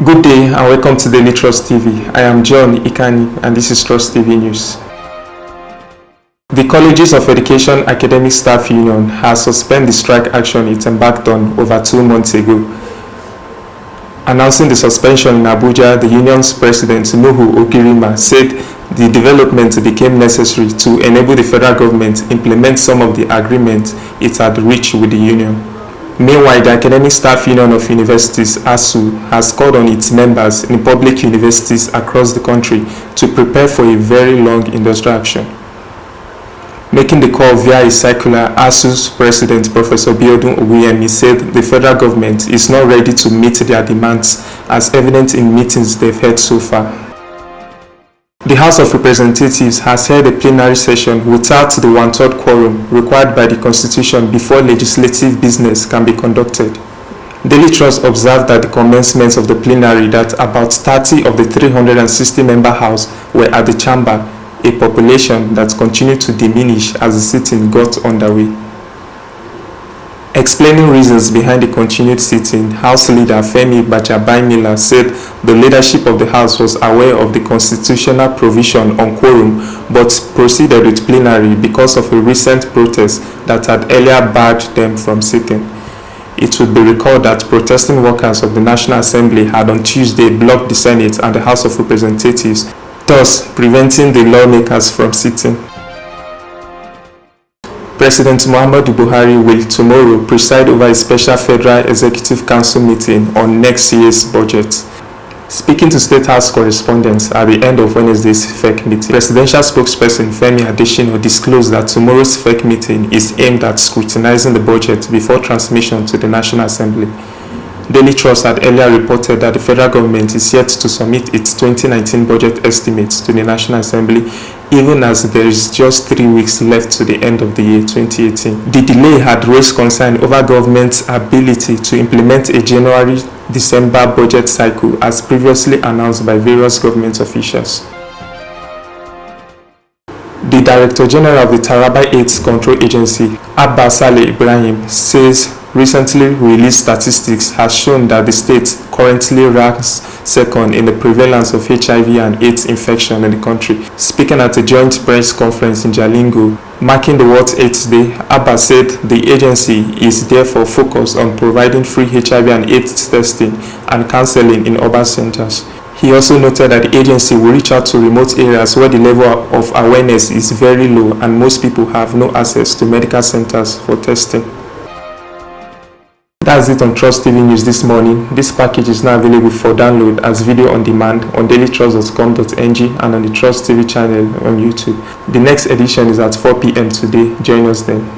Good day and welcome to Daily Trust TV. I am John Ikani and this is Trust TV News. The Colleges of Education Academic Staff Union has suspended the strike action it embarked on over 2 months ago. Announcing the suspension in Abuja, the union's president Nuhu Okirima said the development became necessary to enable the federal government implement some of the agreements it had reached with the union. Meanwhile, the Academic Staff Union of Universities (ASUU) has called on its members in public universities across the country to prepare for a very long industrial action. Making the call via a circular, ASUU's president Professor Biodun Oguyemi said the federal government is not ready to meet their demands, as evident in meetings they've held so far. The House of Representatives has held a plenary session without the one-third quorum required by the Constitution before legislative business can be conducted. Daily Trust observed at the commencement of the plenary that about 30 of the 360-member House were at the chamber, a population that continued to diminish as the sitting got underway. Explaining reasons behind the continued sitting, House Leader Femi Gbajabiamila said the leadership of the House was aware of the constitutional provision on quorum but proceeded with plenary because of a recent protest that had earlier barred them from sitting. It would be recalled that protesting workers of the National Assembly had on Tuesday blocked the Senate and the House of Representatives, thus preventing the lawmakers from sitting. President Muhammadu Buhari will tomorrow preside over a special Federal Executive Council meeting on next year's budget. Speaking to State House correspondents at the end of Wednesday's FEC meeting, presidential spokesperson Femi Adesina disclosed that tomorrow's FEC meeting is aimed at scrutinizing the budget before transmission to the National Assembly. Daily Trust had earlier reported that the federal government is yet to submit its 2019 budget estimates to the National Assembly, even as there is just 3 weeks left to the end of the year 2018. The delay had raised concern over government's ability to implement a January-December budget cycle as previously announced by various government officials. The Director General of the Taraba AIDS Control Agency, Abba Saleh Ibrahim, says recently released statistics has shown that the state currently ranks second in the prevalence of HIV and AIDS infection in the country. Speaking at a joint press conference in Jalingo, marking the World AIDS Day, Abba said the agency is therefore focused on providing free HIV and AIDS testing and counseling in urban centers. He also noted that the agency will reach out to remote areas where the level of awareness is very low and most people have no access to medical centers for testing. That's it on Trust TV News this morning. This package is now available for download as video on demand on dailytrust.com.ng and on the Trust TV channel on YouTube. The next edition is at 4 p.m. today. Join us then.